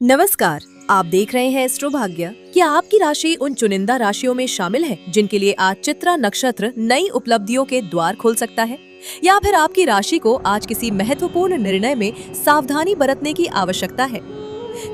नमस्कार, आप देख रहे हैं एस्ट्रो भाग्य। क्या आपकी राशि उन चुनिंदा राशियों में शामिल है जिनके लिए आज चित्रा नक्षत्र नई उपलब्धियों के द्वार खोल सकता है, या फिर आपकी राशि को आज किसी महत्वपूर्ण निर्णय में सावधानी बरतने की आवश्यकता है?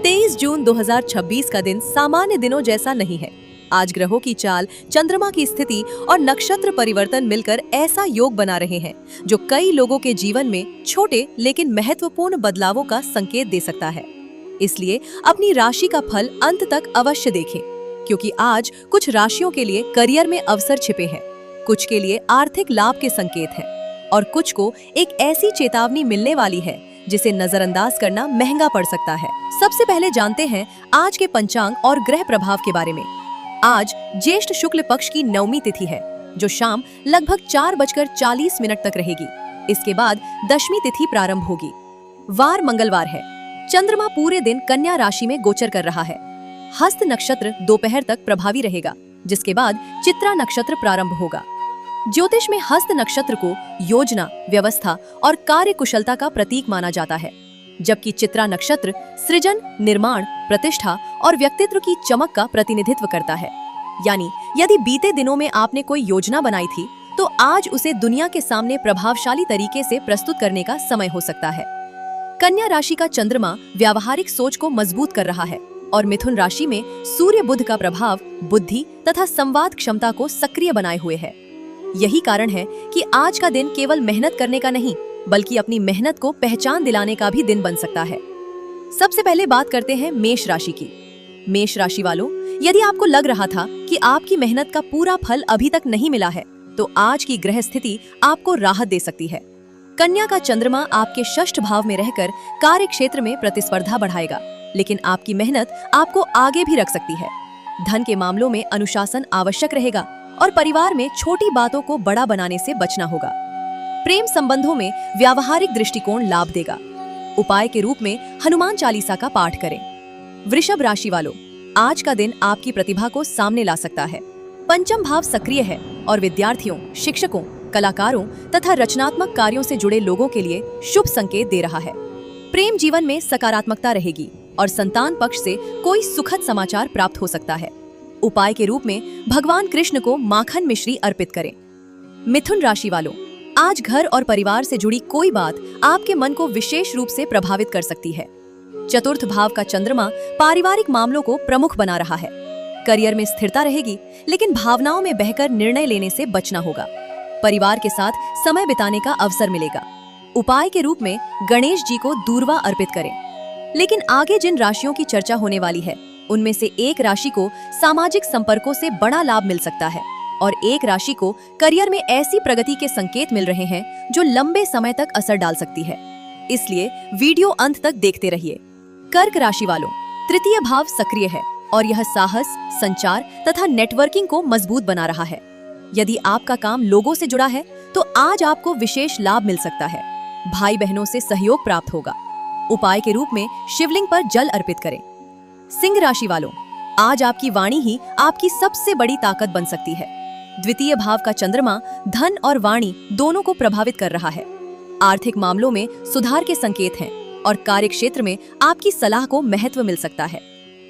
23 जून 2026 का दिन सामान्य दिनों जैसा नहीं है। आज ग्रहों की चाल, चंद्रमा की स्थिति और नक्षत्र परिवर्तन मिलकर ऐसा योग बना रहे हैं जो कई लोगों के जीवन में छोटे लेकिन महत्वपूर्ण बदलावों का संकेत दे सकता है। इसलिए अपनी राशि का फल अंत तक अवश्य देखें, क्योंकि आज कुछ राशियों के लिए करियर में अवसर छिपे हैं, कुछ के लिए आर्थिक लाभ के संकेत हैं और कुछ को एक ऐसी चेतावनी मिलने वाली है जिसे नजरअंदाज करना महंगा पड़ सकता है। सबसे पहले जानते हैं आज के पंचांग और ग्रह प्रभाव के बारे में। आज ज्येष्ठ शुक्ल पक्ष की नवमी तिथि है, जो शाम लगभग 4:40 तक रहेगी। इसके बाद दशमी तिथि प्रारंभ होगी। वार मंगलवार है। चंद्रमा पूरे दिन कन्या राशि में गोचर कर रहा है। हस्त नक्षत्र दोपहर तक प्रभावी रहेगा, जिसके बाद चित्रा नक्षत्र प्रारंभ होगा। ज्योतिष में हस्त नक्षत्र को योजना, व्यवस्था और कार्य कुशलता का प्रतीक माना जाता है, जबकि चित्रा नक्षत्र सृजन, निर्माण, प्रतिष्ठा और व्यक्तित्व की चमक का प्रतिनिधित्व करता है। यानी यदि बीते दिनों में आपने कोई योजना बनाई थी, तो आज उसे दुनिया के सामने प्रभावशाली तरीके से प्रस्तुत करने का समय हो सकता है। कन्या राशि का चंद्रमा व्यावहारिक सोच को मजबूत कर रहा है और मिथुन राशि में सूर्य बुध का प्रभाव बुद्धि तथा संवाद क्षमता को सक्रिय बनाए हुए है। यही कारण है कि आज का दिन केवल मेहनत करने का नहीं, बल्कि अपनी मेहनत को पहचान दिलाने का भी दिन बन सकता है। सबसे पहले बात करते हैं मेष राशि की। मेष राशि वालों, यदि आपको लग रहा था कि आपकी मेहनत का पूरा फल अभी तक नहीं मिला है, तो आज की ग्रह स्थिति आपको राहत दे सकती है। कन्या का चंद्रमा आपके षष्ठ भाव में रहकर कार्य क्षेत्र में प्रतिस्पर्धा बढ़ाएगा, लेकिन आपकी मेहनत आपको आगे भी रख सकती है। धन के मामलों में अनुशासन आवश्यक रहेगा और परिवार में छोटी बातों को बड़ा बनाने से बचना होगा। प्रेम संबंधों में व्यावहारिक दृष्टिकोण लाभ देगा। उपाय के रूप में हनुमान चालीसा का पाठ करें। वृषभ राशि वालों, आज का दिन आपकी प्रतिभा को सामने ला सकता है। पंचम भाव सक्रिय है और विद्यार्थियों, शिक्षकों, कलाकारों तथा रचनात्मक कार्यों से जुड़े लोगों के लिए शुभ संकेत दे रहा है। प्रेम जीवन में सकारात्मकता रहेगी और संतान पक्ष से कोई सुखद समाचार प्राप्त हो सकता है। उपाय के रूप में भगवान कृष्ण को माखन मिश्री अर्पित करें। मिथुन राशि वालों, आज घर और परिवार से जुड़ी कोई बात आपके मन को विशेष रूप से प्रभावित कर सकती है। चतुर्थ भाव का चंद्रमा पारिवारिक मामलों को प्रमुख बना रहा है। करियर में स्थिरता रहेगी, लेकिन भावनाओं में बहकर निर्णय लेने से बचना होगा। परिवार के साथ समय बिताने का अवसर मिलेगा। उपाय के रूप में गणेश जी को दूर्वा अर्पित करें। लेकिन आगे जिन राशियों की चर्चा होने वाली है, उनमें से एक राशि को सामाजिक संपर्कों से बड़ा लाभ मिल सकता है और एक राशि को करियर में ऐसी प्रगति के संकेत मिल रहे हैं जो लंबे समय तक असर डाल सकती है। इसलिए वीडियो अंत तक देखते रहिए। कर्क राशि वालों, तृतीय भाव सक्रिय है और यह साहस, संचार तथा नेटवर्किंग को मजबूत बना रहा है। यदि आपका काम लोगों से जुड़ा है, तो आज आपको विशेष लाभ मिल सकता है। भाई बहनों से सहयोग प्राप्त होगा। उपाय के रूप में शिवलिंग पर जल अर्पित करें। सिंह राशि वालों, आज आपकी वाणी ही आपकी सबसे बड़ी ताकत बन सकती है। द्वितीय भाव का चंद्रमा धन और वाणी दोनों को प्रभावित कर रहा है। आर्थिक मामलों में सुधार के संकेत हैं और कार्य क्षेत्र में आपकी सलाह को महत्व मिल सकता है।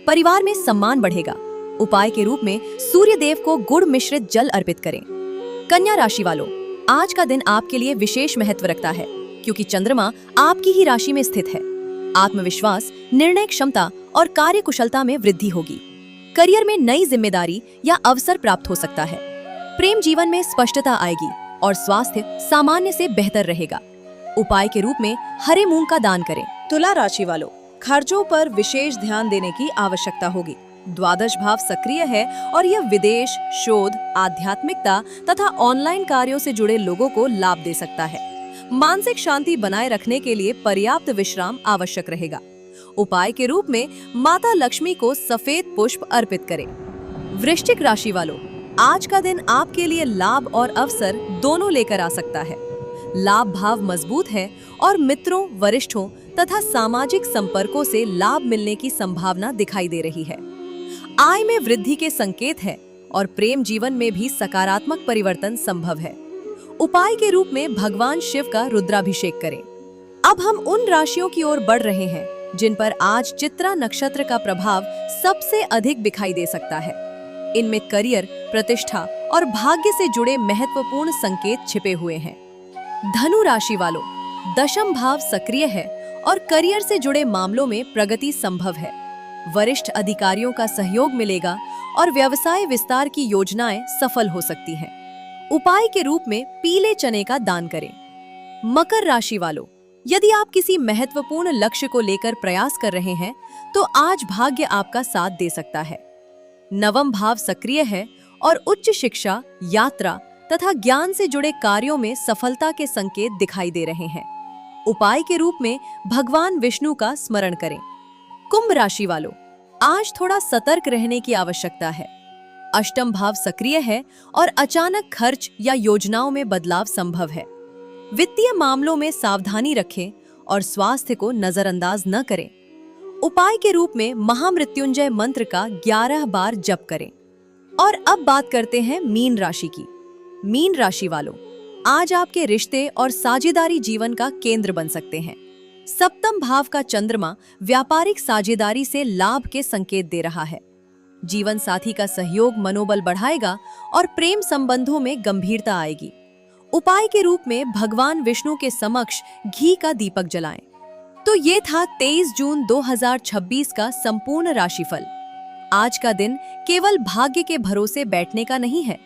परिवार में सम्मान बढ़ेगा। उपाय के रूप में सूर्य देव को गुड़ मिश्रित जल अर्पित करें। कन्या राशि वालों, आज का दिन आपके लिए विशेष महत्व रखता है, क्योंकि चंद्रमा आपकी ही राशि में स्थित है। आत्मविश्वास, निर्णय क्षमता और कार्य कुशलता में वृद्धि होगी। करियर में नई जिम्मेदारी या अवसर प्राप्त हो सकता है। प्रेम जीवन में स्पष्टता आएगी और स्वास्थ्य सामान्य से बेहतर रहेगा। उपाय के रूप में हरे मूंग का दान करें। तुला राशि वालों, खर्चों पर विशेष ध्यान देने की आवश्यकता होगी। द्वादश भाव सक्रिय है और यह विदेश, शोध, आध्यात्मिकता तथा ऑनलाइन कार्यों से जुड़े लोगों को लाभ दे सकता है। मानसिक शांति बनाए रखने के लिए पर्याप्त विश्राम आवश्यक रहेगा। उपाय के रूप में माता लक्ष्मी को सफेद पुष्प अर्पित करें। वृश्चिक राशि वालों, आज का दिन आपके लिए लाभ और अवसर दोनों लेकर आ सकता है। लाभ भाव मजबूत है और मित्रों, वरिष्ठों तथा सामाजिक संपर्कों से लाभ मिलने की संभावना दिखाई दे रही है। आय में वृद्धि के संकेत है और प्रेम जीवन में भी सकारात्मक परिवर्तन संभव है। उपाय के रूप में भगवान शिव का रुद्राभिषेक करें। अब हम उन राशियों की ओर बढ़ रहे हैं जिन पर आज चित्रा नक्षत्र का प्रभाव सबसे अधिक दिखाई दे सकता है। इनमें करियर, प्रतिष्ठा और भाग्य से जुड़े महत्वपूर्ण संकेत छिपे हुए हैं। धनु राशि वालों, दशम भाव सक्रिय है और करियर से जुड़े मामलों में प्रगति संभव है। वरिष्ठ अधिकारियों का सहयोग मिलेगा और व्यवसाय विस्तार की योजनाएं सफल हो सकती हैं। उपाय के रूप में पीले चने का दान करें। मकर राशि वालों, यदि आप किसी महत्वपूर्ण लक्ष्य को लेकर प्रयास कर रहे हैं तो आज भाग्य आपका साथ दे सकता है। नवम भाव सक्रिय है और उच्च शिक्षा, यात्रा तथा ज्ञान से जुड़े कार्यों में सफलता के संकेत दिखाई दे रहे हैं। उपाय के रूप में भगवान विष्णु का स्मरण करें। कुंभ राशि वालों, आज थोड़ा सतर्क रहने की आवश्यकता है। अष्टम भाव सक्रिय है और अचानक खर्च या योजनाओं में बदलाव संभव है। वित्तीय मामलों में सावधानी रखें और स्वास्थ्य को नजरअंदाज न करें। उपाय के रूप में महामृत्युंजय मंत्र का 11 बार जप करें। और अब बात करते हैं मीन राशि की। मीन राशि वालों, आज आपके रिश्ते और साझेदारी जीवन का केंद्र बन सकते हैं। सप्तम भाव का चंद्रमा व्यापारिक साझेदारी से लाभ के संकेत दे रहा है। जीवन साथी का सहयोग मनोबल बढ़ाएगा और प्रेम संबंधों में गंभीरता आएगी। उपाय के रूप में भगवान विष्णु के समक्ष घी का दीपक जलाएं। तो ये था 23 जून 2026 का संपूर्ण राशिफल। आज का दिन केवल भाग्य के भरोसे बैठने का नहीं है।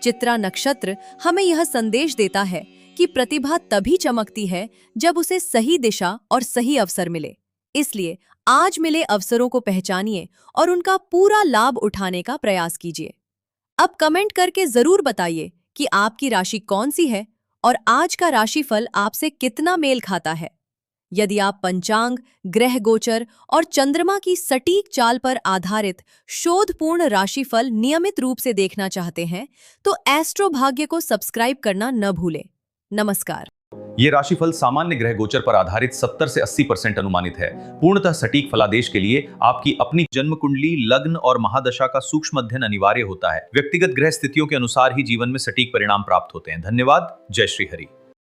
चित्रा नक्षत्र हमें यह संदेश देता है कि प्रतिभा तभी चमकती है जब उसे सही दिशा और सही अवसर मिले। इसलिए आज मिले अवसरों को पहचानिए और उनका पूरा लाभ उठाने का प्रयास कीजिए। अब कमेंट करके जरूर बताइए कि आपकी राशि कौन सी है और आज का राशिफल आपसे कितना मेल खाता है। यदि आप पंचांग, ग्रह गोचर और चंद्रमा की सटीक चाल पर आधारित शोधपूर्ण राशिफल नियमित रूप से देखना चाहते हैं तो एस्ट्रो भाग्य को सब्सक्राइब करना न भूलें। नमस्कार। ये राशिफल सामान्य ग्रह गोचर पर आधारित 70 से 80% अनुमानित है। पूर्णतः सटीक फलादेश के लिए आपकी अपनी जन्म कुंडली, लग्न और महादशा का सूक्ष्म अध्ययन अनिवार्य होता है। व्यक्तिगत ग्रह स्थितियों के अनुसार ही जीवन में सटीक परिणाम प्राप्त होते हैं। धन्यवाद। जय श्री हरि।